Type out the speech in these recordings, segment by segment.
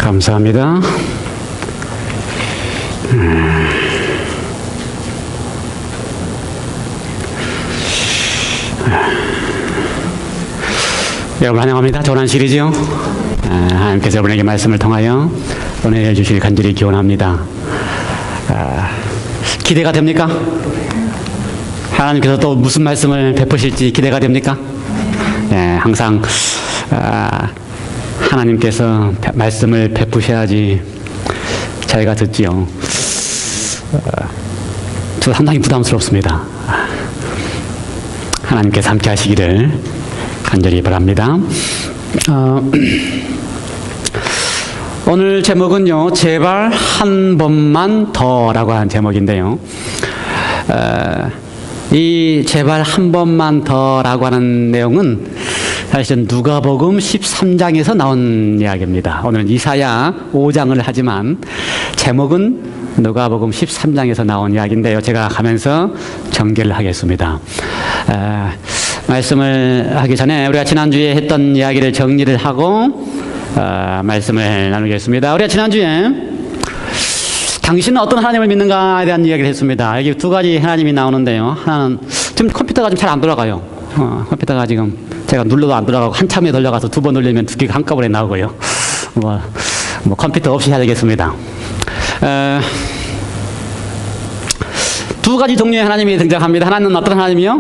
감사합니다. 여러분 환영합니다. 조난 시리즈요. 하나님께서 여러분에게 말씀을 통하여 은혜를 주시길 간절히 기원합니다. 기대가 됩니까? 하나님께서 또 무슨 말씀을 베푸실지 기대가 됩니까? 항상 하나님께서 말씀을 베푸셔야지 저희가 듣지요. 저 상당히 부담스럽습니다. 하나님께서 함께 하시기를 간절히 바랍니다. 오늘 제목은요, 제발 한 번만 더라고 하는 제목인데요. 이 제발 한 번만 더라고 하는 내용은 사실은 누가복음 13장에서 나온 이야기입니다. 오늘은 이사야 5장을 하지만 제목은 누가복음 13장에서 나온 이야기인데요. 제가 가면서 전개를 하겠습니다. 말씀을 하기 전에 우리가 지난주에 했던 이야기를 정리를 하고 말씀을 나누겠습니다. 우리가 지난주에 당신은 어떤 하나님을 믿는가에 대한 이야기를 했습니다. 여기 두 가지 하나님이 나오는데요. 하나는 지금 컴퓨터가 좀 잘 안 돌아가요. 컴퓨터가 지금 제가 눌러도 안 돌아가고 한참에 돌려가서 두 번 돌리면 두 개가 한꺼번에 나오고요. 뭐 컴퓨터 없이 해야 되겠습니다. 두 가지 종류의 하나님이 등장합니다. 하나는 어떤 하나님이요?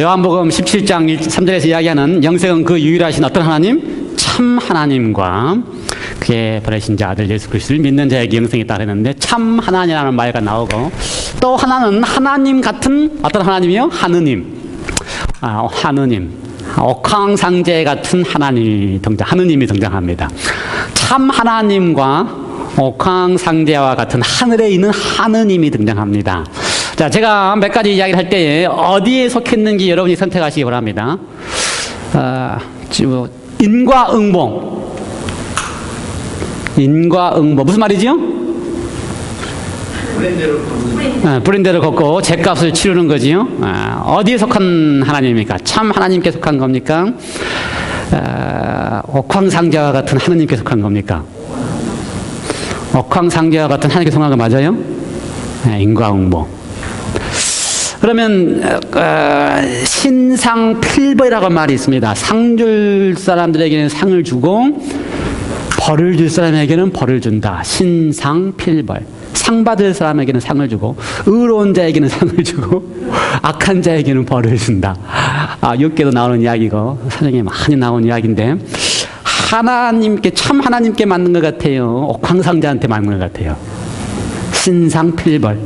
요한복음 17장 3절에서 이야기하는 영생은 그 유일하신 어떤 하나님? 참 하나님과 그의 보내신 자 아들 예수 그리스도를 믿는 자에게 영생이 있다 그랬는데 참 하나님이라는 말가 나오고, 또 하나는 하나님 같은 어떤 하나님이요? 하느님. 하느님. 옥황상제 같은 하나님이 등장합니다. 참 하나님과 옥황상제와 같은 하늘에 있는 하느님이 등장합니다. 자, 제가 몇 가지 이야기를 할 때에 어디에 속했는지 여러분이 선택하시기 바랍니다. 인과응보. 인과응보. 무슨 말이지요? 브랜드를 걷고 죗값을 치르는 거지요. 어디에 속한 하나님입니까? 참 하나님께 속한 겁니까? 옥황상제와 같은 하느님께 속한 겁니까? 옥황상제와 같은 하나님께 속한 거 맞아요? 인과응보. 그러면 신상필벌이라고 말이 있습니다. 상 줄 사람들에게는 상을 주고 벌을 줄 사람에게는 벌을 준다. 신상필벌. 상 받을 사람에게는 상을 주고 의로운 자에게는 상을 주고 악한 자에게는 벌을 준다. 6개도 나오는 이야기고 사정에 많이 나오는 이야기인데, 하나님께, 참 하나님께 맞는 것 같아요? 옥황상제한테 맞는 것 같아요? 신상필벌.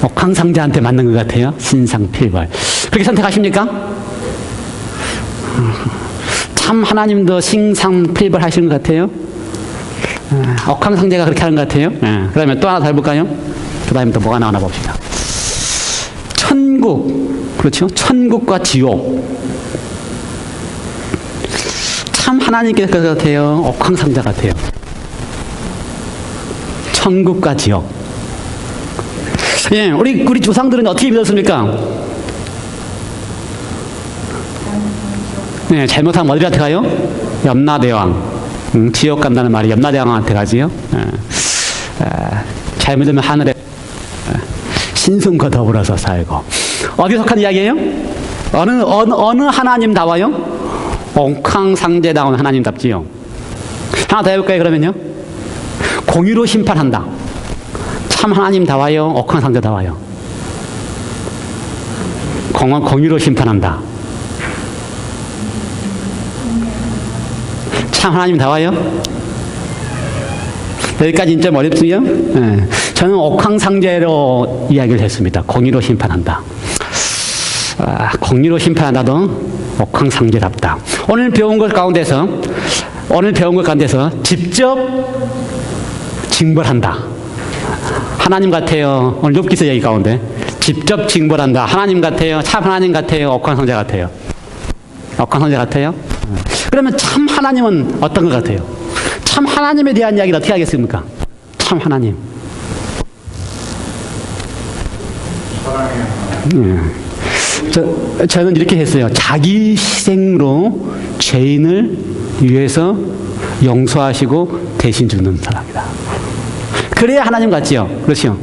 옥황상제한테 맞는 것 같아요? 신상필벌. 그렇게 선택하십니까? 참 하나님도 신상필벌 하시는 것 같아요? 옥황상제가 그렇게 하는 것 같아요? 그러면 또 하나 더 해볼까요? 그 다음에 또 뭐가 나오나 봅시다. 천국. 그렇죠? 천국과 지옥. 참 하나님께 그 같아요? 옥황상제 같아요? 천국과 지옥. 우리 조상들은 어떻게 믿었습니까? 잘못하면 어디한테 가요? 염라대왕. 지옥 간다는 말이 염라대왕한테 가지요. 잘못하면 하늘에 신성과 더불어서 살고. 어디 속한 이야기예요? 어느 하나님다워요? 옥황상제다운 하나님답지요. 하나 더 해볼까요, 그러면요? 공의로 심판한다. 참 하나님다워요? 옥황상제다워요? 공의로 심판한다. 참 하나님다워요? 여기까지 좀 어렵지요? 저는 옥황상제로 이야기를 했습니다. 공의로 심판한다. 공의로 심판한다도 옥황상제답다. 오늘 배운 것 가운데서 직접 징벌한다. 하나님 같아요. 오늘 욥기서 얘기 가운데 직접 징벌한다. 하나님 같아요. 참 하나님 같아요. 옥황상제 같아요. 옥황상제 같아요. 그러면 참 하나님은 어떤 것 같아요? 참 하나님에 대한 이야기를 어떻게 하겠습니까? 참 하나님. 사랑해요. 저는 이렇게 했어요. 자기 희생으로 죄인을 위해서 용서하시고 대신 죽는 사람이다. 그래야 하나님 같지요. 그렇죠?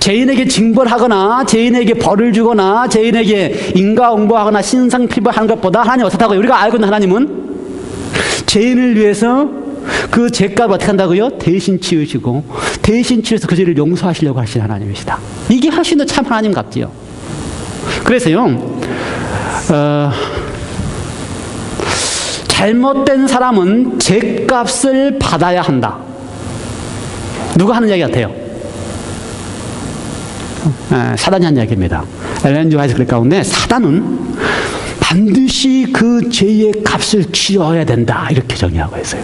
죄인에게 징벌하거나 죄인에게 벌을 주거나 죄인에게 인과응보하거나 신상필벌하는 것보다 하나님 어떻다고요? 우리가 알고 있는 하나님은 죄인을 위해서 그 죄값을 어떻게 한다고요? 대신 치우시고 대신 치유해서 그 죄를 용서하시려고 하시는 하나님이시다. 이게 할 수 있는 참 하나님 같지요. 그래서요, 잘못된 사람은 죄값을 받아야 한다. 누가 하는 이야기 같아요? 사단이 한 이야기입니다. 엘렌 지 화이트 글 가운데 사단은 반드시 그 죄의 값을 치러야 된다 이렇게 정의하고 있어요.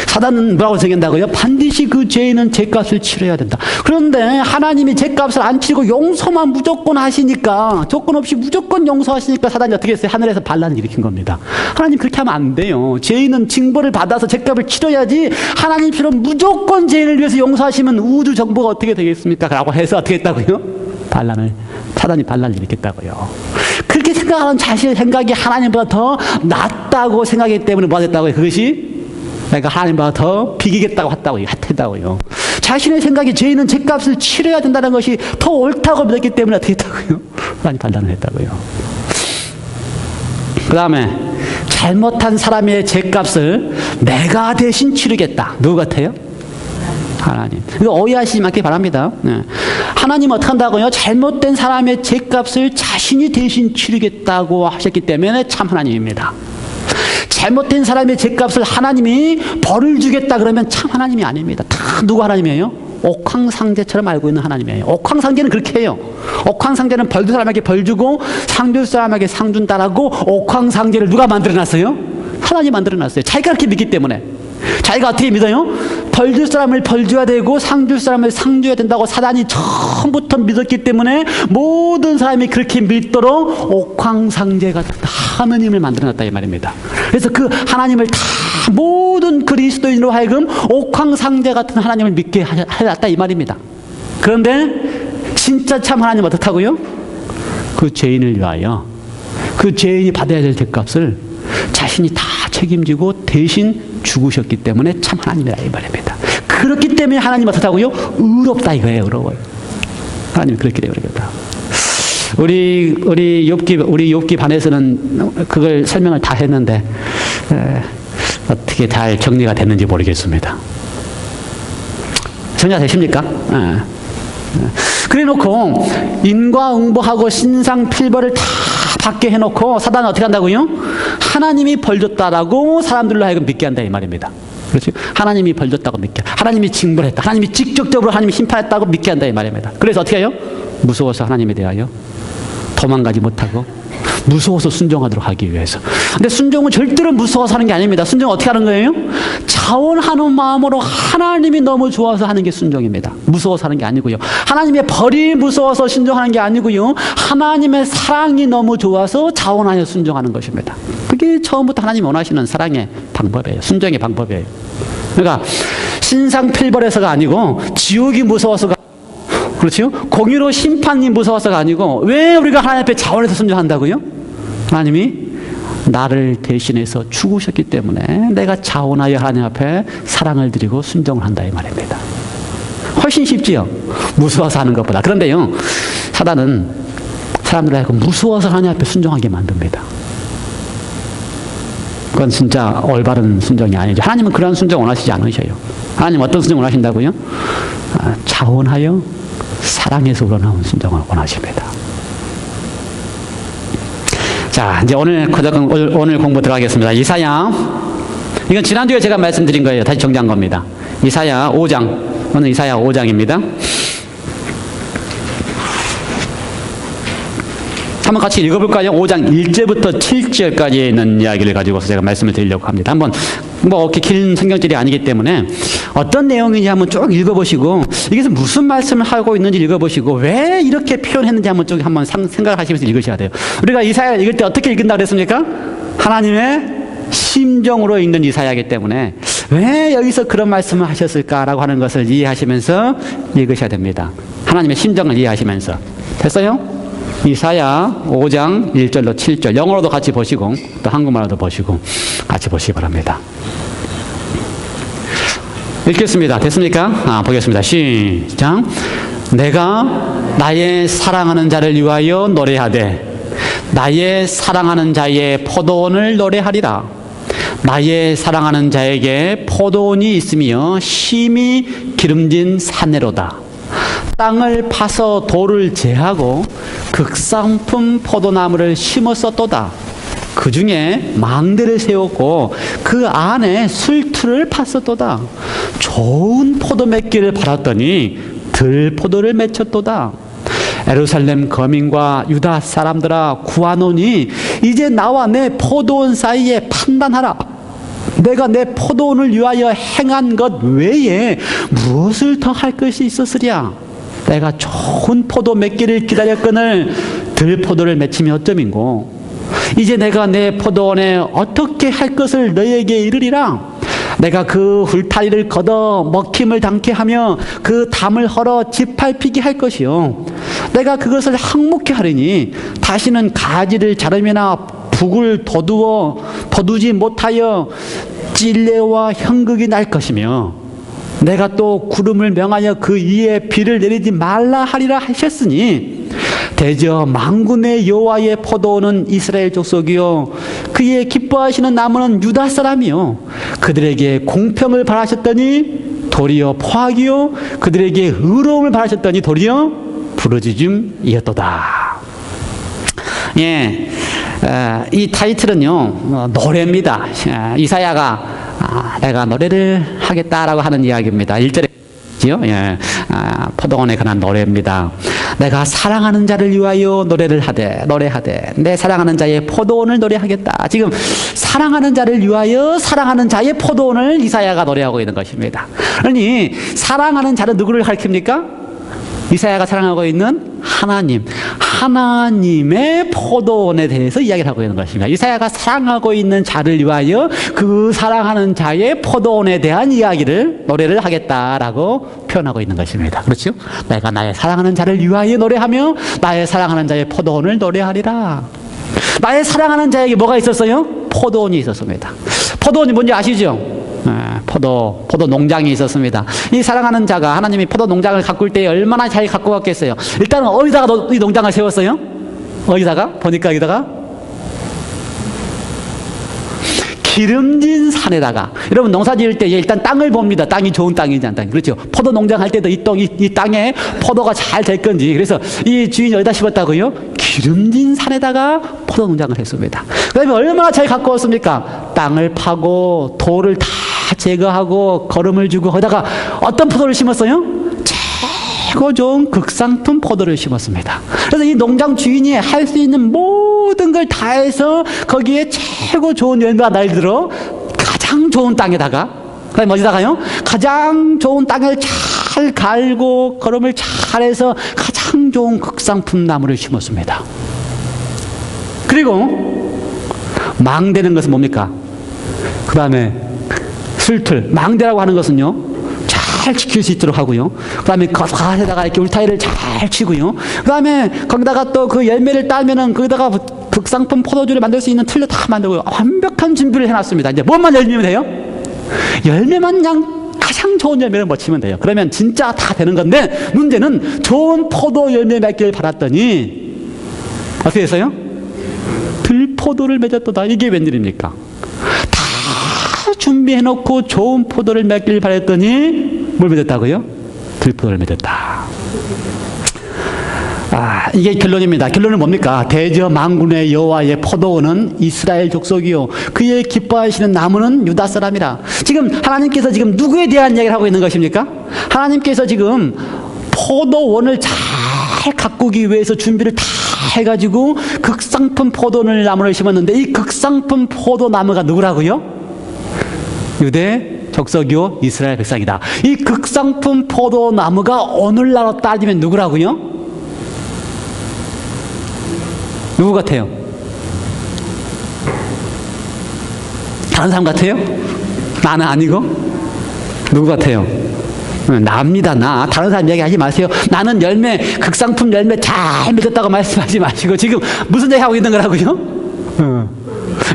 사단은 뭐라고 정의한다고요? 반드시 그 죄인은 죄값을 치러야 된다. 그런데 하나님이 죄값을 안 치르고 용서만 무조건 하시니까, 조건 없이 무조건 용서하시니까 사단이 어떻게 했어요? 하늘에서 반란을 일으킨 겁니다. 하나님 그렇게 하면 안 돼요. 죄인은 징벌을 받아서 죄값을 치러야지, 하나님처럼 무조건 죄인을 위해서 용서하시면 우주 정부가 어떻게 되겠습니까? 라고 해서 어떻게 했다고요? 사단이 반란을 일으켰다고요. 그렇게 생각하는 자신의 생각이 하나님보다 더 낫다고 생각했기 때문에 뭐 됐다고요? 그것이 내가 하나님보다 더 비기겠다고 했다고요. 자신의 생각이 죄인은 죄값을 치러야 된다는 것이 더 옳다고 믿었기 때문에 어떻게 했다고요? 하나님 판단을 했다고요. 그 다음에 잘못한 사람의 죄값을 내가 대신 치르겠다. 누구 같아요? 하나님. 이거 오해하시지 않기 바랍니다. 네. 하나님 어떻게 한다고요? 잘못된 사람의 죄값을 자신이 대신 치르겠다고 하셨기 때문에 참 하나님입니다. 잘못된 사람의 죄값을 하나님이 벌을 주겠다 그러면 참 하나님이 아닙니다. 다 누구 하나님이에요? 옥황상제처럼 알고 있는 하나님이에요. 옥황상제는 그렇게 해요. 옥황상제는 벌 준 사람에게 벌 주고 상 줄 사람에게 상 준다라고 옥황상제를 누가 만들어놨어요? 하나님이 만들어놨어요. 자기가 그렇게 믿기 때문에. 자기가 어떻게 믿어요? 벌 줄 사람을 벌 줘야 되고 상 줄 사람을 상 줘야 된다고 사단이 처음부터 믿었기 때문에 모든 사람이 그렇게 믿도록 옥황상제 같은 하느님을 만들어놨다 이 말입니다. 그래서 그 하나님을 다 모든 그리스도인으로 하여금 옥황상제 같은 하나님을 믿게 해놨다 이 말입니다. 그런데 진짜 참 하나님 어떻다고요? 그 죄인을 위하여 그 죄인이 받아야 될 죄값을 자신이 다 책임지고 대신 죽으셨기 때문에 참 하나님이라 이 말입니다. 그렇기 때문에 하나님 어떻다고요? 의롭다 이거예요. 의로워요. 하나님이 그렇게 되어버리겠다. 우리 욥기 반에서는 그걸 설명을 다 했는데 어떻게 잘 정리가 됐는지 모르겠습니다. 정리가 되십니까? 그래 놓고 인과응보하고 신상필벌을 다 받게 해놓고 사단은 어떻게 한다고요? 하나님이 벌 줬다라고 사람들로 하여금 믿게 한다 이 말입니다. 그렇죠? 하나님이 벌 줬다고 믿게, 하나님이 징벌했다, 하나님이 직접적으로 하나님이 심판했다고 믿게 한다 이 말입니다. 그래서 어떻게 해요? 무서워서 하나님에 대하여 도망가지 못하고 무서워서 순종하도록 하기 위해서. 근데 순종은 절대로 무서워서 하는 게 아닙니다. 순종은 어떻게 하는 거예요? 자원하는 마음으로 하나님이 너무 좋아서 하는 게 순종입니다. 무서워서 하는 게 아니고요. 하나님의 벌이 무서워서 순종하는 게 아니고요. 하나님의 사랑이 너무 좋아서 자원하여 순종하는 것입니다. 그게 처음부터 하나님이 원하시는 사랑의 방법이에요. 순종의 방법이에요. 그러니까 신상필벌에서가 아니고 지옥이 무서워서가, 그렇죠? 공의로 심판이 무서워서가 아니고 왜 우리가 하나님 앞에 자원해서 순종한다고요? 하나님이 나를 대신해서 죽으셨기 때문에 내가 자원하여 하나님 앞에 사랑을 드리고 순종을 한다 이 말입니다. 훨씬 쉽지요? 무서워서 하는 것보다. 그런데요, 사단은 사람들을 하여금 무서워서 하나님 앞에 순종하게 만듭니다. 그건 진짜 올바른 순종이 아니죠. 하나님은 그런 순종 원하시지 않으셔요. 하나님 어떤 순종 원하신다고요? 자원하여 사랑에서 우러나온 순종을 원하십니다. 자, 이제 오늘 공부 들어가겠습니다. 이사야. 이건 지난주에 제가 말씀드린 거예요. 다시 정리한 겁니다. 이사야 5장. 오늘 이사야 5장입니다. 한번 같이 읽어볼까요? 5장 1절부터 7절까지 있는 이야기를 가지고서 제가 말씀을 드리려고 합니다. 한번 뭐 이렇게 긴 성경절이 아니기 때문에 어떤 내용인지 한번 쭉 읽어보시고 이것은 무슨 말씀을 하고 있는지 읽어보시고 왜 이렇게 표현했는지 한번 쭉 한번 생각을 하시면서 읽으셔야 돼요. 우리가 이사야를 읽을 때 어떻게 읽는다고 그랬습니까? 하나님의 심정으로 읽는 이사야이기 때문에 왜 여기서 그런 말씀을 하셨을까라고 하는 것을 이해하시면서 읽으셔야 됩니다. 하나님의 심정을 이해하시면서. 됐어요? 이사야 5장 1절로 7절. 영어로도 같이 보시고 또 한국말로도 보시고 같이 보시기 바랍니다. 읽겠습니다. 됐습니까? 보겠습니다. 시작. 내가 나의 사랑하는 자를 위하여 노래하되 나의 사랑하는 자의 포도원을 노래하리라. 나의 사랑하는 자에게 포도원이 있으며 심히 기름진 산내로다. 땅을 파서 돌을 제하고 극상품 포도나무를 심었었도다. 그 중에 망대를 세웠고 그 안에 술틀을 팠었도다. 좋은 포도 맺기를 바랐더니 들포도를 맺혔도다. 예루살렘 거민과 유다 사람들아 구하노니 이제 나와 내 포도원 사이에 판단하라. 내가 내 포도원을 위하여 행한 것 외에 무엇을 더 할 것이 있었으랴. 내가 좋은 포도 맺기를 기다렸거늘 들포도를 맺히면 어쩌민고. 이제 내가 내 포도원에 어떻게 할 것을 너희에게 이르리라. 내가 그 울타리를 걷어 먹힘을 당케 하며 그 담을 헐어 짓밟히게 할 것이요. 내가 그것을 항목케 하리니 다시는 가지를 자르거나 북을 돋우지 못하여 찔레와 형극이 날 것이며 내가 또 구름을 명하여 그 위에 비를 내리지 말라 하리라 하셨으니 대저 만군의 여호와의 포도원은 이스라엘 족속이요 그의 기뻐하시는 나무는 유다 사람이요 그들에게 공평을 바라셨더니 도리어 포악이요 그들에게 의로움을 바라셨더니 도리어 부르짖음이었도다. 예, 이 타이틀은요 노래입니다. 이사야가 내가 노래를 하겠다라고 하는 이야기입니다. 1절에 예, 포도원에 관한 노래입니다. 내가 사랑하는 자를 위하여 노래하되 내 사랑하는 자의 포도원을 노래하겠다. 지금 사랑하는 자를 위하여 사랑하는 자의 포도원을 이사야가 노래하고 있는 것입니다. 그러니 사랑하는 자는 누구를 가리킵니까? 이사야가 사랑하고 있는 하나님의 포도원에 대해서 이야기를 하고 있는 것입니다. 이사야가 사랑하고 있는 자를 위하여 그 사랑하는 자의 포도원에 대한 이야기를 노래를 하겠다라고 표현하고 있는 것입니다. 그렇죠? 내가 나의 사랑하는 자를 위하여 노래하며 나의 사랑하는 자의 포도원을 노래하리라. 나의 사랑하는 자에게 뭐가 있었어요? 포도원이 있었습니다. 포도원이 뭔지 아시죠? 포도 농장이 있었습니다. 이 사랑하는 자가 하나님이 포도 농장을 가꿀 때 얼마나 잘 갖고 갔겠어요. 일단 어디다가 이 농장을 세웠어요? 어디다가? 보니까 여기다가 기름진 산에다가. 여러분 농사 지을 때 일단 땅을 봅니다. 땅이 좋은 땅인지 안 땅인지. 그렇죠? 포도 농장 할 때도 이 땅에 포도가 잘 될 건지. 그래서 이 주인이 어디다 심었다고요? 기름진 산에다가 포도 농장을 했습니다. 그 다음에 얼마나 잘 갖고 왔습니까? 땅을 파고 돌을 다 제거하고 거름을 주고 거기다가 어떤 포도를 심었어요? 최고 좋은 극상품 포도를 심었습니다. 그래서 이 농장 주인이 할 수 있는 모든 걸 다 해서 거기에 최고 좋은 열매가 날들어 가장 좋은 땅에다가 그다음에 어디다가요? 가장 좋은 땅을 잘 갈고 거름을 잘 해서 가장 좋은 극상품 나무를 심었습니다. 그리고 망대는 것은 뭡니까? 그 다음에 술틀, 망대라고 하는 것은요 잘 지킬 수 있도록 하고요. 그 다음에 겉에다가 이렇게 울타리를 잘 치고요. 그 다음에 거기다가 또 그 열매를 따면은 거기다가 극상품 포도주를 만들 수 있는 틀도 다 만들고요. 완벽한 준비를 해놨습니다. 이제 뭐만 열리면 돼요? 열매만 그냥 가장 좋은 열매를 맺히면 돼요. 그러면 진짜 다 되는 건데 문제는 좋은 포도 열매 맺기를 바랐더니 어떻게 됐어요? 들포도를 맺었도다. 이게 웬일입니까? 다 준비해놓고 좋은 포도를 맺기를 바랬더니 뭘 맺었다고요? 들포도를 맺었다. 이게 결론입니다. 결론은 뭡니까? 대저 만군의 여호와의 포도원은 이스라엘 족속이요 그의 기뻐하시는 나무는 유다 사람이라. 지금 하나님께서 지금 누구에 대한 이야기를 하고 있는 것입니까? 하나님께서 지금 포도원을 잘 가꾸기 위해서 준비를 다 해가지고 극상품 포도를 나무를 심었는데 이 극상품 포도나무가 누구라고요? 유대 족속이요 이스라엘 백성이다. 이 극상품 포도나무가 오늘날로 따지면 누구라고요? 누구 같아요? 다른 사람 같아요? 나는 아니고? 누구 같아요? 나입니다, 나. 다른 사람 얘기하지 마세요. 나는 열매, 극상품 열매 잘 맺었다고 말씀하지 마시고 지금 무슨 얘기 하고 있는 거라고요?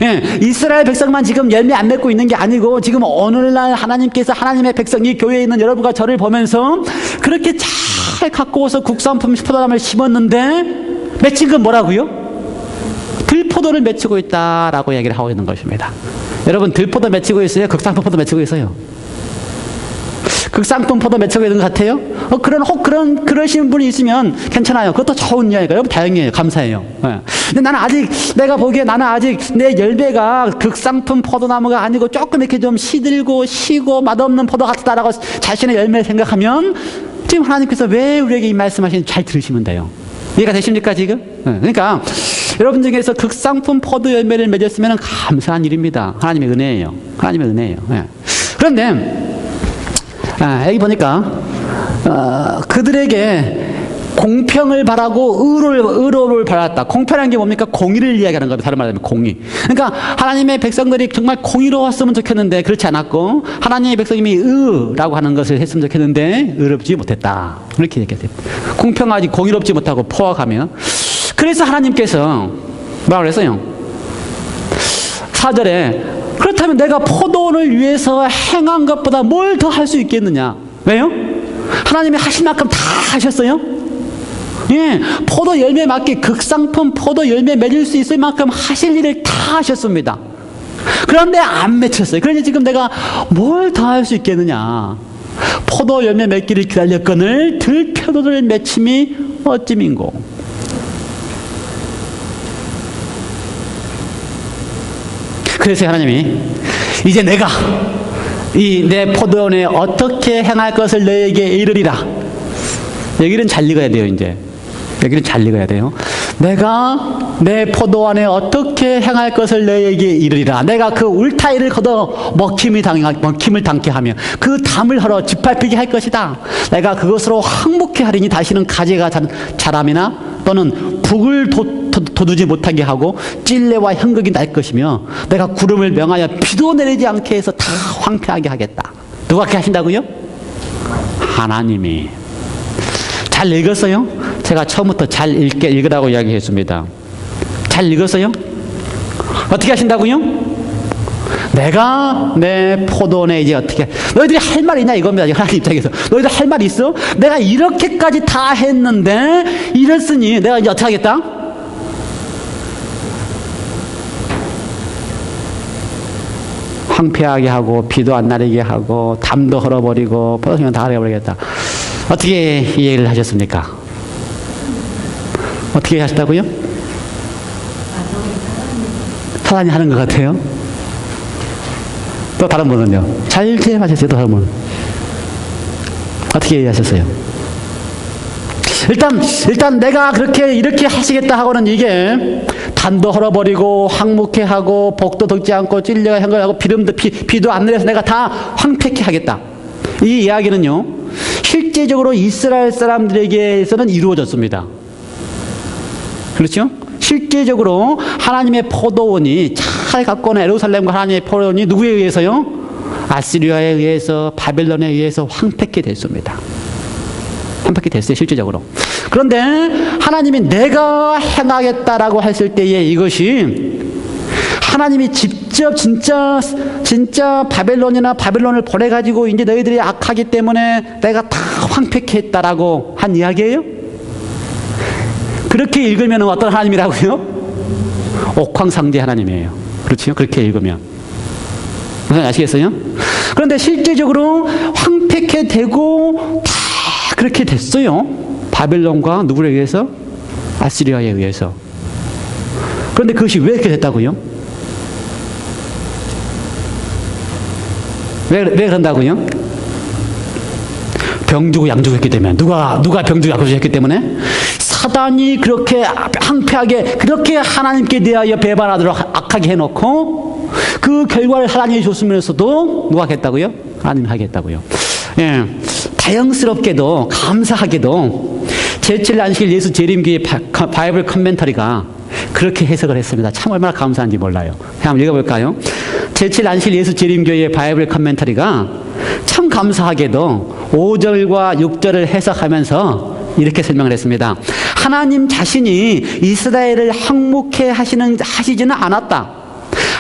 예, 이스라엘 백성만 지금 열매 안 맺고 있는 게 아니고 지금 오늘날 하나님께서 하나님의 백성이 교회에 있는 여러분과 저를 보면서 그렇게 잘 갖고 와서 국산품 포도나무를 심었는데 맺힌 건 뭐라고요? 들포도를 맺히고 있다라고 얘기를 하고 있는 것입니다. 여러분, 들포도 맺히고 있어요? 극상품 포도 맺히고 있어요? 극상품 포도 맺히고 있는 것 같아요? 그러신 분이 있으면 괜찮아요. 그것도 좋은 이야기예요. 다행이에요. 감사해요. 네. 근데 나는 아직, 내가 보기에 나는 아직 내 열매가 극상품 포도나무가 아니고 조금 이렇게 좀 시들고 시고 맛없는 포도 같다라고 자신의 열매를 생각하면 지금 하나님께서 왜 우리에게 이 말씀하시는지 잘 들으시면 돼요. 이해가 되십니까, 지금? 네. 그러니까 여러분 중에서 극상품 포도 열매를 맺었으면 감사한 일입니다. 하나님의 은혜예요. 하나님의 은혜예요. 네. 그런데 여기 보니까 그들에게 공평을 바라고 의로를 바랐다. 공평한 게 뭡니까? 공의를 이야기하는 겁니다. 다른 말로 하면 공의. 그러니까 하나님의 백성들이 정말 공의로웠으면 좋겠는데 그렇지 않았고, 하나님의 백성님이 의라고 하는 것을 했으면 좋겠는데 의롭지 못했다. 이렇게 얘기해요. 공평하지 공의롭지 못하고 포악하며. 그래서 하나님께서 뭐라고 그랬어요? 4절에 그렇다면 내가 포도원을 위해서 행한 것보다 뭘 더 할 수 있겠느냐? 왜요? 하나님이 하신 만큼 다 하셨어요? 예, 포도 열매 맞게 극상품 포도 열매 맺을 수 있을 만큼 하실 일을 다 하셨습니다. 그런데 안 맺혔어요. 그러니 지금 내가 뭘 더 할 수 있겠느냐? 포도 열매 맺기를 기다렸거늘 들포도를 맺힘이 어찌민고. 그래서 하나님이 이제 내가 이 내 포도원에 어떻게 행할 것을 너에게 이르리라. 여기는 잘 읽어야 돼요. 이제 여기는 잘 읽어야 돼요. 내가 내 포도원에 어떻게 행할 것을 너에게 이르리라. 내가 그 울타리를 걷어 먹힘을 당케 하며 그 담을 헐어 짓밟히게 할 것이다. 내가 그것으로 항목케 하리니 다시는 가지가 자람이나 또는 북을 돋우지 못하게 하고 찔레와 형극이 날 것이며 내가 구름을 명하여 비도 내리지 않게 해서 다 황폐하게 하겠다. 누가 그렇게 하신다고요? 하나님이. 잘 읽었어요? 제가 처음부터 잘 읽으라고 이야기했습니다. 잘 읽었어요? 어떻게 하신다고요? 내가 내 포도원에 이제 어떻게, 너희들이 할 말 있냐 이겁니다. 하나님 입장에서 너희들 할 말 있어? 내가 이렇게까지 다 했는데 이랬으니 내가 이제 어떻게 하겠다? 황폐하게 하고 비도 안 내리게 하고 담도 헐어버리고 포도송이는 다 헐어버리겠다. 어떻게 이해를 하셨습니까? 어떻게 하셨다고요? 사단이 하는 것 같아요. 또 다른 분은요? 잘 이해하셨어요? 또 다른 분은? 어떻게 이해하셨어요? 일단 내가 이렇게 하시겠다 하고는 이게 단도 헐어버리고 황무케 하고 복도 덮지 않고 찔려가 향거하고 비도 안 내려서 내가 다 황폐케 하겠다. 이 이야기는요, 실제적으로 이스라엘 사람들에게서는 이루어졌습니다. 그렇죠? 실제적으로 하나님의 포도원이 잘 갖고 온 예루살렘과 하나님의 포도원이 누구에 의해서요? 아시리아에 의해서, 바벨론에 의해서 황폐케 됐습니다. 황폐케 됐어요, 실제적으로. 그런데 하나님이 내가 행하겠다라고 했을 때에 이것이 하나님이 직접 진짜 바벨론을 보내가지고 이제 너희들이 악하기 때문에 내가 다 황폐케 했다라고 한 이야기예요? 그렇게 읽으면 어떤 하나님이라고요? 옥황상제 하나님이에요. 그렇죠? 그렇게 읽으면. 무슨 아시겠어요? 그런데 실제적으로 황폐케 되고 다 그렇게 됐어요. 바벨론과 누구에 의해서? 아시리아에 의해서. 그런데 그것이 왜 이렇게 됐다고요? 왜 그런다고요? 병주고 양주했기 때문에. 누가 병주고 양주했기 때문에? 사단이 그렇게 황폐하게, 그렇게 하나님께 대하여 배반하도록 악하게 해놓고 그 결과를 하나님이 줬으면서도 누가 하겠다고요? 하나님이 하겠다고요. 예, 다행스럽게도 감사하게도 제7안식 예수 재림교회 바이블 커멘터리가 그렇게 해석을 했습니다. 참 얼마나 감사한지 몰라요. 한번 읽어볼까요? 제7안식 예수 재림교회 바이블 커멘터리가 참 감사하게도 5절과 6절을 해석하면서 이렇게 설명을 했습니다. 하나님 자신이 이스라엘을 항목해 하시지는 않았다.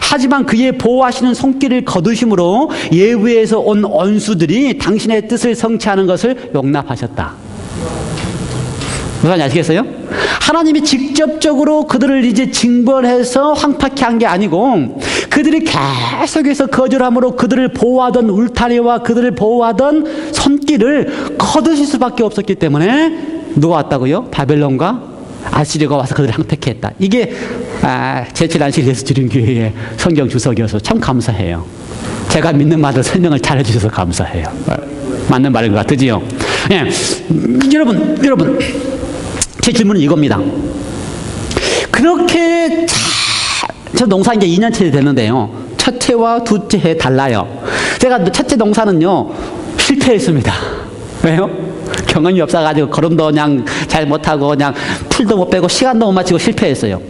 하지만 그의 보호하시는 손길을 거두심으로 예부에서 온 원수들이 당신의 뜻을 성취하는 것을 용납하셨다. 무슨 말인지 아시겠어요? 하나님이 직접적으로 그들을 이제 징벌해서 황폐케 한 게 아니고 그들이 계속해서 거절함으로 그들을 보호하던 울타리와 그들을 보호하던 손길을 거두실 수밖에 없었기 때문에 누가 왔다고요? 바벨론과 아시리가 와서 그들을 황폐케 했다. 이게 제7안식 예수주림교회의 성경 주석이어서 참 감사해요. 제가 믿는 말을 설명을 잘 해주셔서 감사해요. 맞는 말인 것 같으지요? 예. 여러분 제 질문은 이겁니다. 그렇게 저 농사한 게 2년째 됐는데요. 첫째와 둘째 해 달라요. 제가 첫째 농사는요 실패했습니다. 왜요? 경험이 없어가지고 걸음도 그냥 잘 못하고 그냥 풀도 못 빼고 시간도 못 맞추고 실패했어요.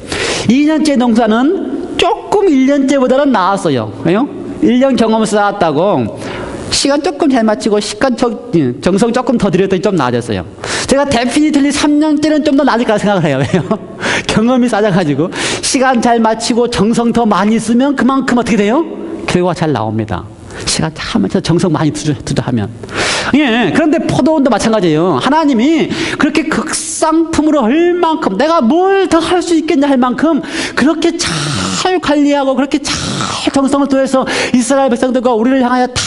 2년째 농사는 조금 1년째보다는 나았어요. 왜요? 1년 경험을 쌓았다고 시간 조금 잘 맞추고 시간 정성 조금 더 들였더니 좀 나아졌어요. 제가 데피니틀리 3년째는 좀 더 나을 거라 생각을 해요. 왜요? 경험이 쌓여가지고 시간 잘 맞추고 정성 더 많이 쓰면 그만큼 어떻게 돼요? 결과가 잘 나옵니다. 시간 참 정성 많이 투자하면. 예, 그런데 포도원도 마찬가지예요. 하나님이 그렇게 극상품으로 얼만큼 내가 뭘 더 할 수 있겠냐 할 만큼 그렇게 잘 관리하고 그렇게 잘 정성을 더해서 이스라엘 백성들과 우리를 향하여 다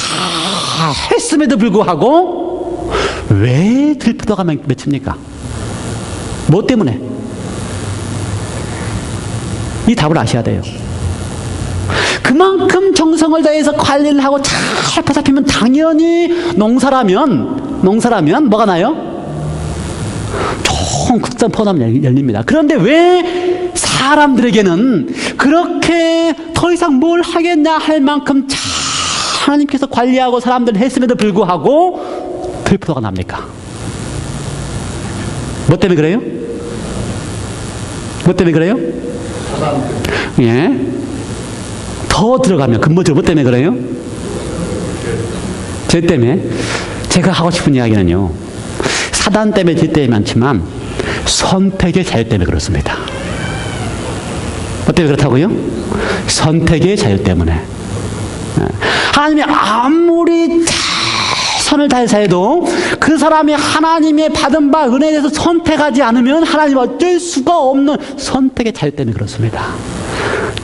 했음에도 불구하고 왜 들포도가 맺힙니까? 뭐 때문에? 이 답을 아셔야 돼요. 그만큼 정성을 다해서 관리를 하고 잘 보살피면 당연히 농사라면 뭐가 나요? 좋은 극상 포도나무 열립니다. 그런데 왜 사람들에게는 그렇게 더 이상 뭘 하겠냐 할 만큼 잘 하나님께서 관리하고 사람들을 했음에도 불구하고 들포도가 납니까? 뭐 때문에 그래요? 뭐 때문에 그래요? 예. 더 들어가면 근본적으로 뭐 때문에 그래요? 죄 때문에. 제가 하고 싶은 이야기는요, 사단 때문에 죄 때문에 많지만 선택의 자유 때문에 그렇습니다. 뭐 때문에 그렇다고요? 선택의 자유 때문에. 하나님이 아무리 최선을 다해서 해도 그 사람이 하나님의 받은 바 은혜에 대해서 선택하지 않으면 하나님 어쩔 수가 없는 선택의 자유 때문에 그렇습니다.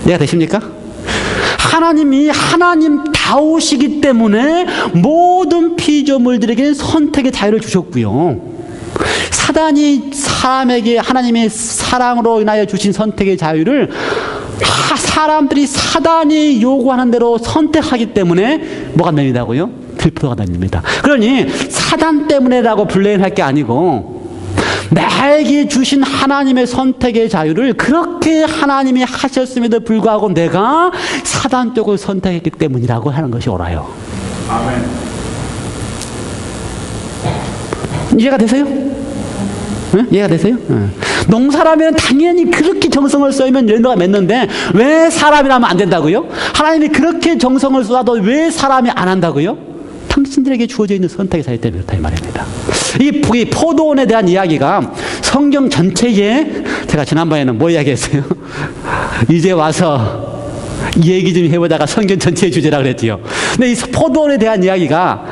이해가 되십니까? 하나님이 하나님다우시기 때문에 모든 피조물들에게 선택의 자유를 주셨고요. 사단이 사람에게 하나님의 사랑으로 인하여 주신 선택의 자유를 사람들이 사단이 요구하는 대로 선택하기 때문에 뭐가 내린다고요? 들포도가 내립니다. 그러니 사단 때문에라고 블레임할 게 아니고 나에게 주신 하나님의 선택의 자유를 그렇게 하나님이 하셨음에도 불구하고 내가 사단 쪽을 선택했기 때문이라고 하는 것이 옳아요. 아멘. 이해가 되세요? 네? 이해가 되세요? 네. 농사라면 당연히 그렇게 정성을 쏘면 열매가 맺는데 왜 사람이라면 안 된다고요? 하나님이 그렇게 정성을 쏟아도 왜 사람이 안 한다고요? 당신들에게 주어져 있는 선택의 자유 때문에 그렇다 이 말입니다. 이 포도원에 대한 이야기가 성경 전체에 제가 지난번에는 뭐 이야기했어요? 이제 와서 이 얘기 좀 해보다가 성경 전체의 주제라 그랬지요. 근데 이 포도원에 대한 이야기가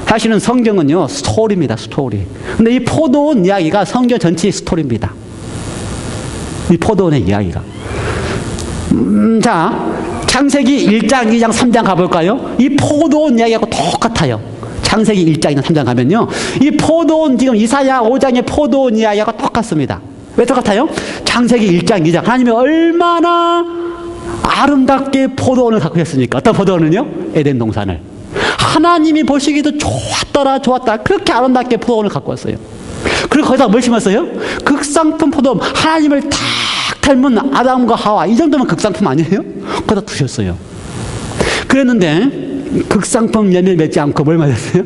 사실은 성경은요 스토리입니다. 스토리. 근데 이 포도원 이야기가 성경 전체의 스토리입니다. 이 포도원의 이야기가. 자, 창세기 1장, 2장, 3장 가볼까요? 이 포도원 이야기하고 똑같아요. 창세기 1장이나 3장 가면요. 이 포도원, 지금 이사야 5장의 포도원 이야기하고 똑같습니다. 왜 똑같아요? 창세기 1장, 2장. 하나님이 얼마나 아름답게 포도원을 갖고 계셨습니까? 어떤 포도원은요? 에덴 동산을. 하나님이 보시기도 좋았다. 그렇게 아름답게 포도원을 갖고 왔어요. 그리고 거기다 뭘 심었어요? 극상품 포도원. 하나님을 딱 닮은 아담과 하와. 이 정도면 극상품 아니에요? 거기다 두셨어요. 그랬는데 극상품 열매를 맺지 않고 뭘 맞았어요?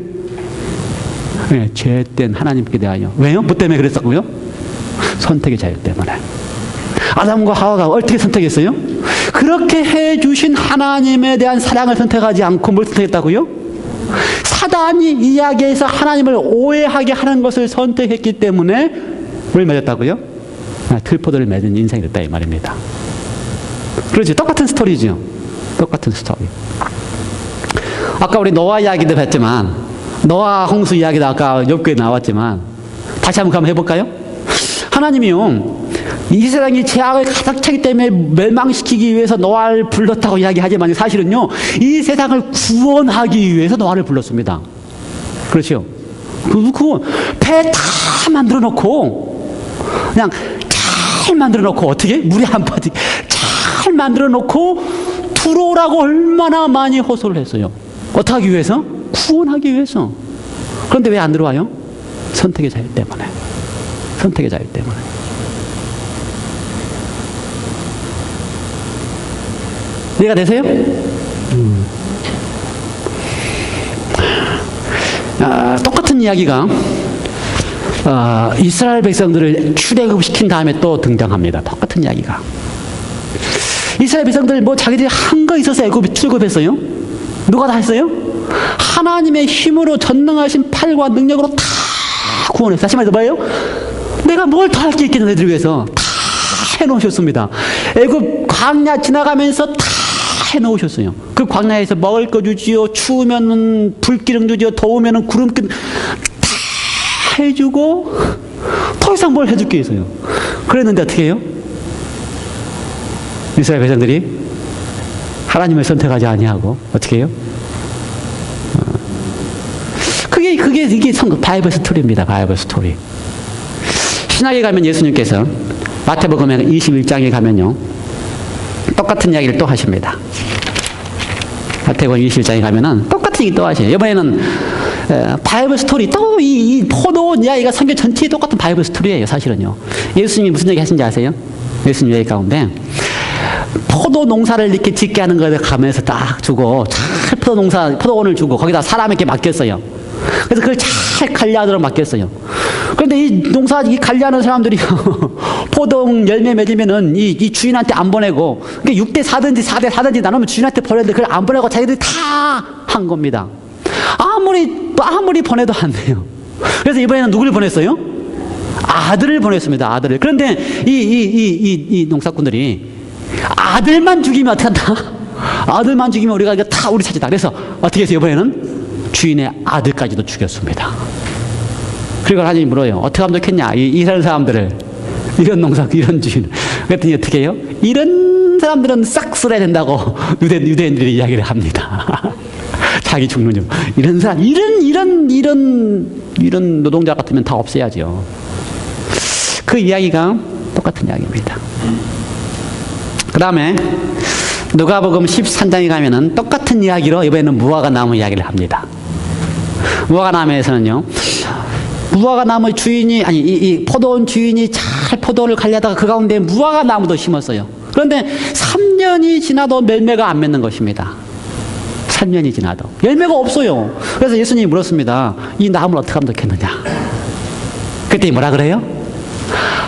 네, 죄된 하나님께 대하여. 왜요? 뭐 때문에 그랬었고요? 선택의 자유 때문에. 아담과 하와가 어떻게 선택했어요? 그렇게 해주신 하나님에 대한 사랑을 선택하지 않고 뭘 선택했다고요? 사단이 이야기해서 하나님을 오해하게 하는 것을 선택했기 때문에 뭘 맺었다고요? 들포도를 맺은 인생이 됐다 이 말입니다. 그렇지, 똑같은 스토리죠. 똑같은 스토리. 아까 우리 노아 이야기도 했지만, 노아 홍수 이야기도 아까 욥기에 나왔지만, 다시 한번 해볼까요? 하나님이요, 이 세상이 죄악을 가득 차기 때문에 멸망시키기 위해서 노아를 불렀다고 이야기하지만 사실은요, 이 세상을 구원하기 위해서 노아를 불렀습니다. 그렇죠? 배 다 만들어 놓고, 그냥 잘 만들어 놓고, 어떻게? 물에 안 빠지게 잘 만들어 놓고, 들어오라고 얼마나 많이 호소를 했어요. 어떻게 하기 위해서? 구원하기 위해서. 그런데 왜 안 들어와요? 선택의 자유 때문에. 선택의 자유 때문에. 이해가 되세요? 똑같은 이야기가 이스라엘 백성들을 출애굽시킨 다음에 또 등장합니다. 똑같은 이야기가. 이스라엘 백성들 뭐 자기들이 한 거 있어서 출애굽했어요? 누가 다 했어요? 하나님의 힘으로 전능하신 팔과 능력으로 다 구원했어요. 다시 말해서 뭐예요? 내가 뭘 더 할 게 있겠냐, 너희들 위해서 다 해놓으셨습니다. 애굽 광야 지나가면서 다 해놓으셨어요. 그 광야에서 먹을 거 주지요, 추우면은 불기름 주지요, 더우면은 구름기름 다 해주고 더 이상 뭘 해줄 게 있어요. 그랬는데 어떻게 해요? 이스라엘 백성들이 하나님을 선택하지 아니하고 어떻게 해요? 이게 바이블 스토리입니다. 바이블 스토리. 신약에 가면 예수님께서 마태복음 21장에 가면요, 똑같은 이야기를 또 하십니다. 마태복음 21장에 가면은 똑같은 얘기 또 하셔요. 이번에는 바이블 스토리, 또 이 포도원 이야기가 성경 전체에 똑같은 바이블 스토리예요. 사실은요. 예수님이 무슨 얘기 하신지 아세요? 예수님 얘기 가운데 포도 농사를 이렇게 짓게 하는 거에 가면서 딱 주고, 잘 포도원을 주고 거기다 사람에게 맡겼어요. 그래서 그걸 잘 관리하도록 맡겼어요. 그런데 이 관리하는 사람들이 포도 열매 맺으면은 이 주인한테 안 보내고, 그러니까 6대 4든지 4대 4든지 나누면 주인한테 보내는데 그걸 안 보내고 자기들이 다 한 겁니다. 아무리 보내도 안 돼요. 그래서 이번에는 누구를 보냈어요? 아들을 보냈습니다. 아들을. 그런데 이 농사꾼들이 아들만 죽이면 어떻게 한다? 아들만 죽이면 우리가 이거 다 우리 차지다. 그래서 어떻게 해서 이번에는 주인의 아들까지도 죽였습니다. 그리고 하나님이 물어요. 어떻게 하면 좋겠냐? 이런 사람들을, 이런 농사, 이런 주인. 그랬더니 어떻게 해요? 이런 사람들은 싹 쓸어야 된다고 유대인들이 이야기를 합니다. 자기 죽는 중. 이런 사람, 이런 노동자 같으면 다 없애야죠. 그 이야기가 똑같은 이야기입니다. 그 다음에 누가복음 13장에 가면은 똑같은 이야기로 이번에는 무화과 나무 이야기를 합니다. 무화과 나무에서는요, 무화과 나무 주인이, 이 포도원 주인이 잘 포도를 관리하다가 그 가운데 무화과 나무도 심었어요. 그런데 3년이 지나도 열매가 안 맺는 것입니다. 3년이 지나도 열매가 없어요. 그래서 예수님이 물었습니다. 이 나무를 어떻게 하면 좋겠느냐? 그때 뭐라 그래요?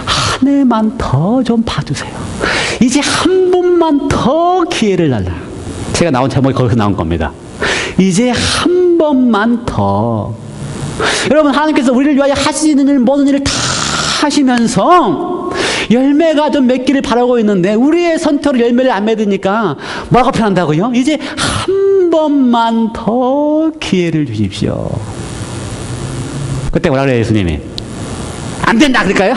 한 해만 더 좀 봐주세요. 이제 한 번만 더 기회를 달라. 제가 나온 제목이 거기서 나온 겁니다. 이제 한 번만 더. 여러분, 하나님께서 우리를 위하여 하시는 일, 모든 일을 다 하시면서 열매가 좀 맺기를 바라고 있는데 우리의 선택으로 열매를 안 맺으니까 뭐라고 표현한다고요? 이제 한 번만 더 기회를 주십시오. 그때 뭐라 그래요, 예수님이? 안 된다 그럴까요?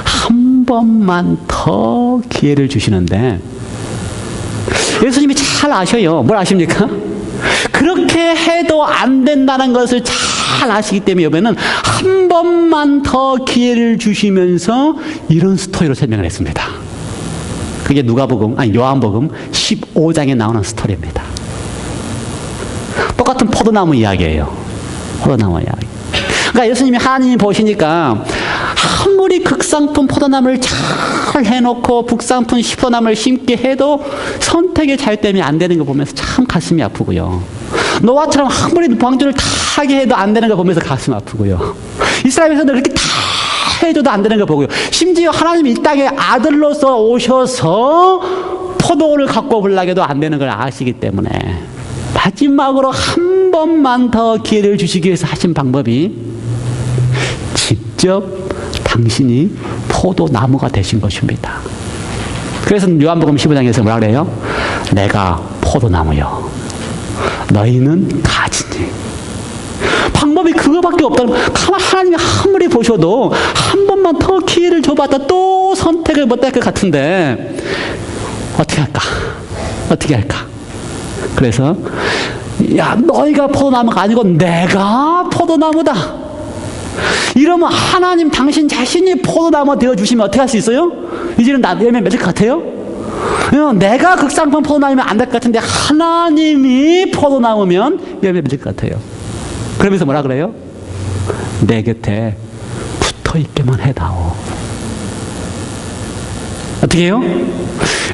한 번만 더 기회를 주시는데 예수님이 잘 아셔요. 뭘 아십니까? 그렇게 해도 안 된다는 것을 잘 아시기 때문에 이번에는 한 번만 더 기회를 주시면서 이런 스토리로 설명을 했습니다. 그게 요한복음 15장에 나오는 스토리입니다. 똑같은 포도나무 이야기예요. 포도나무 이야기. 그러니까 예수님이 하나님이 보시니까 아무리 극상품 포도나무를 잘 해놓고 북상품 포도나무를 심게 해도 선택의 자유 때문에 안 되는 거 보면서 참 가슴이 아프고요. 노아처럼 아무리 방주를 다 하게 해도 안 되는 거 보면서 가슴 아프고요. 이스라엘에서는 그렇게 다 해줘도 안 되는 거 보고요. 심지어 하나님이 이 땅에 아들로서 오셔서 포도를 갖고 오려고 해도 안 되는 걸 아시기 때문에 마지막으로 한 번만 더 기회를 주시기 위해서 하신 방법이 직접 당신이 포도나무가 되신 것입니다. 그래서 요한복음 15장에서 뭐라 그래요? 내가 포도나무요, 너희는 가지니. 방법이 그거밖에 없다는, 하나님이 아무리 보셔도 한 번만 더 기회를 줘봤다 또 선택을 못할 것 같은데 어떻게 할까? 어떻게 할까? 그래서 야, 너희가 포도나무가 아니고 내가 포도나무다. 이러면 하나님 당신 자신이 포도나무 되어주시면 어떻게 할 수 있어요? 이제는 나 열매 맺을 것 같아요? 내가 극상품 포도나무면 안 될 것 같은데 하나님이 포도나무면 열매 맺을 것 같아요. 그러면서 뭐라 그래요? 내 곁에 붙어있게만 해다오. 어떻게 해요?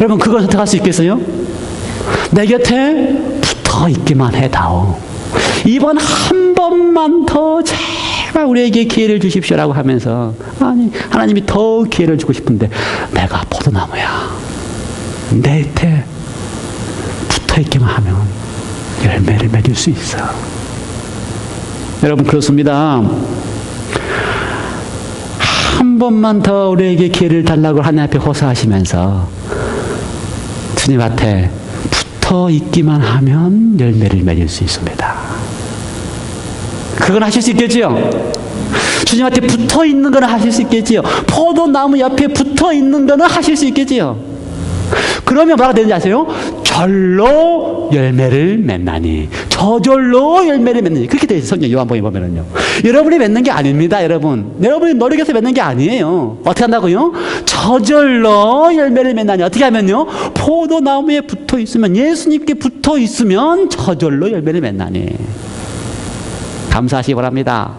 여러분 그걸 선택할 수 있겠어요? 내 곁에 붙어있기만 해다오. 이번 한 번만 더 제발 우리에게 기회를 주십시오라고 하면서, 아니 하나님이 더 기회를 주고 싶은데 내가 포도나무야, 내 곁에 붙어있기만 하면 열매를 맺을 수 있어. 여러분 그렇습니다. 한 번만 더 우리에게 기회를 달라고 하나님 앞에 호소하시면서 주님 앞에 붙어 있기만 하면 열매를 맺을 수 있습니다. 그건 하실 수 있겠지요? 주님한테 붙어 있는 거는 하실 수 있겠지요? 포도나무 옆에 붙어 있는 거는 하실 수 있겠지요? 그러면 뭐가 되는지 아세요? 절로 열매를 맺나니. 저절로 열매를 맺느니. 그렇게 되어 있어요. 성경 요한복음에 보면은요. 여러분이 맺는 게 아닙니다, 여러분. 여러분이 노력해서 맺는 게 아니에요. 어떻게 한다고요? 저절로 열매를 맺나니. 어떻게 하면요? 포도나무에 붙어 있으면, 예수님께 붙어 있으면 저절로 열매를 맺나니. 감사하시기 바랍니다.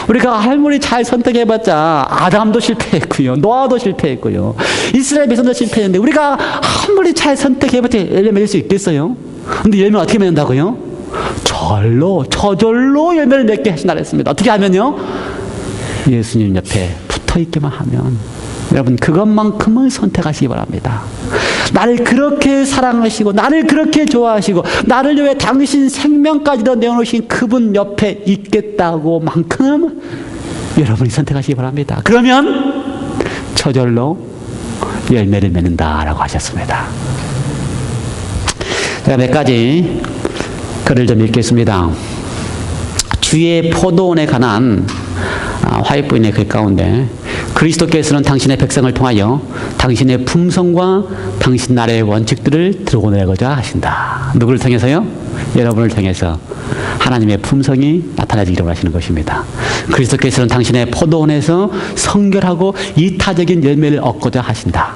우리가 아무리 잘 선택해봤자 아담도 실패했고요, 노아도 실패했고요, 이스라엘 백성도 실패했는데 우리가 아무리 잘 선택해봤자 열매 맺을 수 있겠어요? 근데 열매 어떻게 맺는다고요? 저절로 열매를 맺게 하신다 그랬습니다. 어떻게 하면요? 예수님 옆에 붙어있기만 하면. 여러분 그것만큼은 선택하시기 바랍니다. 나를 그렇게 사랑하시고 나를 그렇게 좋아하시고 나를 위해 당신 생명까지도 내어놓으신 그분 옆에 있겠다고 만큼 여러분이 선택하시기 바랍니다. 그러면 저절로 열매를 맺는다라고 하셨습니다. 제가 몇 가지 글을 좀 읽겠습니다. 주의 포도원에 관한 화이트부인의 글 가운데, 그리스도께서는 당신의 백성을 통하여 당신의 품성과 당신 나라의 원칙들을 드러내고자 하신다. 누구를 통해서요? 여러분을 통해서 하나님의 품성이 나타나지기를 원하시는 것입니다. 그리스도께서는 당신의 포도원에서 성결하고 이타적인 열매를 얻고자 하신다.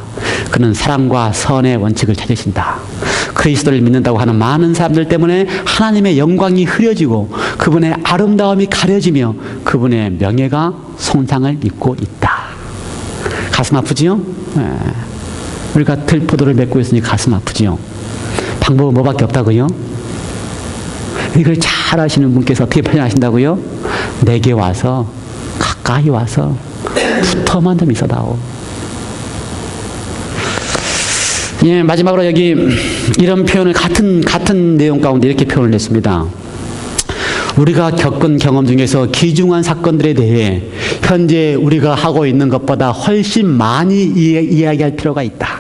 그는 사랑과 선의 원칙을 찾으신다. 그리스도를 믿는다고 하는 많은 사람들 때문에 하나님의 영광이 흐려지고 그분의 아름다움이 가려지며 그분의 명예가 손상을 입고 있다. 가슴 아프지요? 네. 우리가 들포도를 맺고 있으니 가슴 아프지요? 방법은 뭐밖에 없다고요? 이걸 잘 아시는 분께서 어떻게 표현하신다고요? 내게 와서, 가까이 와서 붙어만 좀 있어다오. 예, 마지막으로 여기 이런 표현을 같은 내용 가운데 이렇게 표현을 했습니다. 우리가 겪은 경험 중에서 귀중한 사건들에 대해 현재 우리가 하고 있는 것보다 훨씬 많이 이야기할 필요가 있다.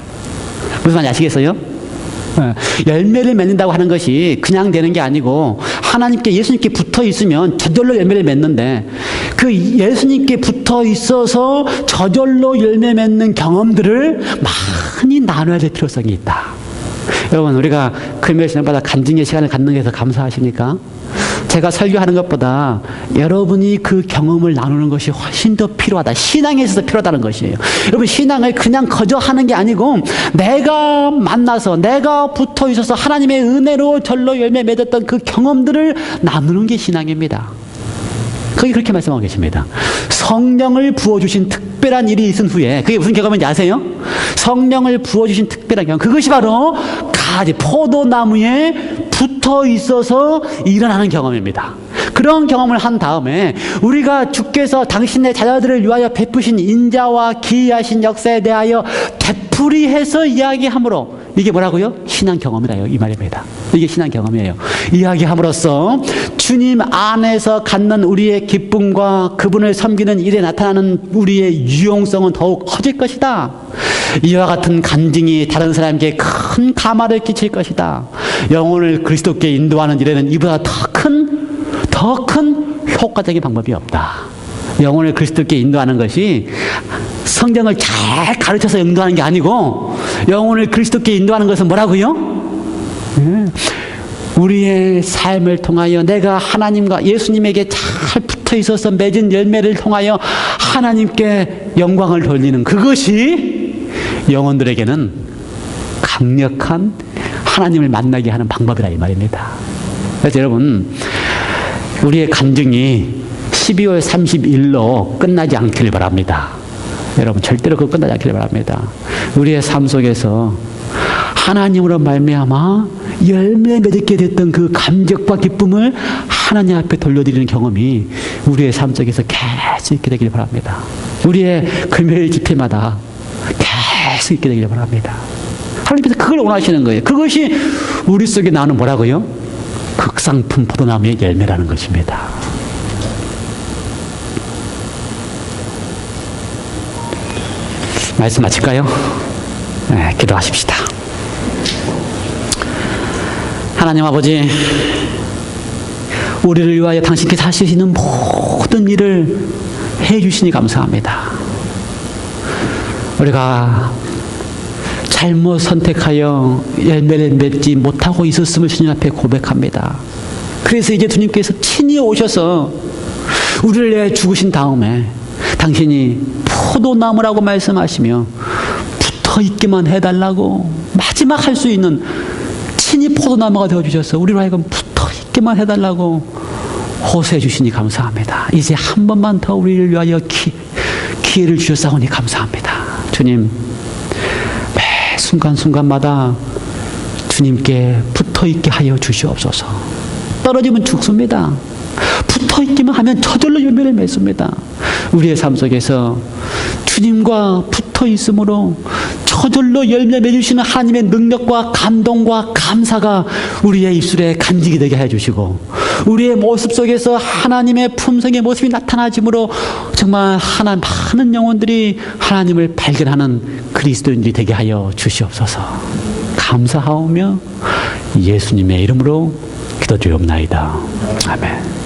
무슨 말인지 아시겠어요? 열매를 맺는다고 하는 것이 그냥 되는 게 아니고 하나님께, 예수님께 붙어 있으면 저절로 열매를 맺는데, 그 예수님께 붙어 있어서 저절로 열매 맺는 경험들을 많이 나눠야 될 필요성이 있다. 여러분 우리가 금요일 저녁마다 간증의 시간을 갖는 데서 감사하십니까? 제가 설교하는 것보다 여러분이 그 경험을 나누는 것이 훨씬 더 필요하다. 신앙에 있어서 필요하다는 것이에요. 여러분 신앙을 그냥 거저 하는 게 아니고 내가 만나서 내가 붙어 있어서 하나님의 은혜로 절로 열매 맺었던 그 경험들을 나누는 게 신앙입니다. 거기 그렇게 말씀하고 계십니다. 성령을 부어주신 특별한 일이 있은 후에, 그게 무슨 경험인지 아세요? 성령을 부어주신 특별한 경험, 그것이 바로 가지 포도나무에 붙어 있어서 일어나는 경험입니다. 그런 경험을 한 다음에 우리가 주께서 당신의 자녀들을 위하여 베푸신 인자와 기이하신 역사에 대하여 되풀이해서 이야기함으로 이게 뭐라고요? 신앙 경험이라요. 이 말입니다. 이게 신앙 경험이에요. 이야기함으로써 주님 안에서 갖는 우리의 기쁨과 그분을 섬기는 일에 나타나는 우리의 유용성은 더욱 커질 것이다. 이와 같은 간증이 다른 사람에게 큰 감화를 끼칠 것이다. 영혼을 그리스도께 인도하는 일에는 이보다 더 큰 효과적인 방법이 없다. 영혼을 그리스도께 인도하는 것이 성경을 잘 가르쳐서 인도하는 게 아니고, 영혼을 그리스도께 인도하는 것은 뭐라고요? 우리의 삶을 통하여 내가 하나님과 예수님에게 잘 붙어 있어서 맺은 열매를 통하여 하나님께 영광을 돌리는 그것이 영혼들에게는 강력한 하나님을 만나게 하는 방법이라 이 말입니다. 그래서 여러분, 우리의 간증이 12월 30일로 끝나지 않기를 바랍니다. 여러분, 절대로 그거 끝나지 않기를 바랍니다. 우리의 삶 속에서 하나님으로 말미암아 열매 맺게 됐던 그 감격과 기쁨을 하나님 앞에 돌려드리는 경험이 우리의 삶 속에서 계속 있게 되기를 바랍니다. 우리의 금요일 집회마다 계속 있게 되기를 바랍니다. 하나님께서 그걸 원하시는 거예요. 그것이 우리 속에 나오는 뭐라고요? 극상품 포도나무의 열매라는 것입니다. 말씀 마칠까요? 네, 기도하십시다. 하나님 아버지, 우리를 위하여 당신께서 하실 수 있는 모든 일을 해주시니 감사합니다. 우리가 잘못 선택하여 열매를 맺지 못하고 있었음을 주님 앞에 고백합니다. 그래서 이제 주님께서 친히 오셔서 우리를 위해 죽으신 다음에 당신이 포도나무라고 말씀하시며 붙어있기만 해달라고 마지막 할 수 있는 친히 포도나무가 되어주셔서 우리로 하여금 붙어있기만 해달라고 호소해 주시니 감사합니다. 이제 한 번만 더 우리를 위하여 기회를 주셨사오니 감사합니다. 주님, 매 순간순간마다 주님께 붙어있게 하여 주시옵소서. 떨어지면 죽습니다. 붙어있기만 하면 저절로 열매를 맺습니다. 우리의 삶 속에서 주님과 붙어있음으로 저절로 열매 맺으시는 하나님의 능력과 감동과 감사가 우리의 입술에 간직이 되게 해주시고, 우리의 모습 속에서 하나님의 품성의 모습이 나타나짐으로 정말 많은 영혼들이 하나님을 발견하는 그리스도인들이 되게 하여 주시옵소서. 감사하오며 예수님의 이름으로 기도드리옵나이다. 아멘.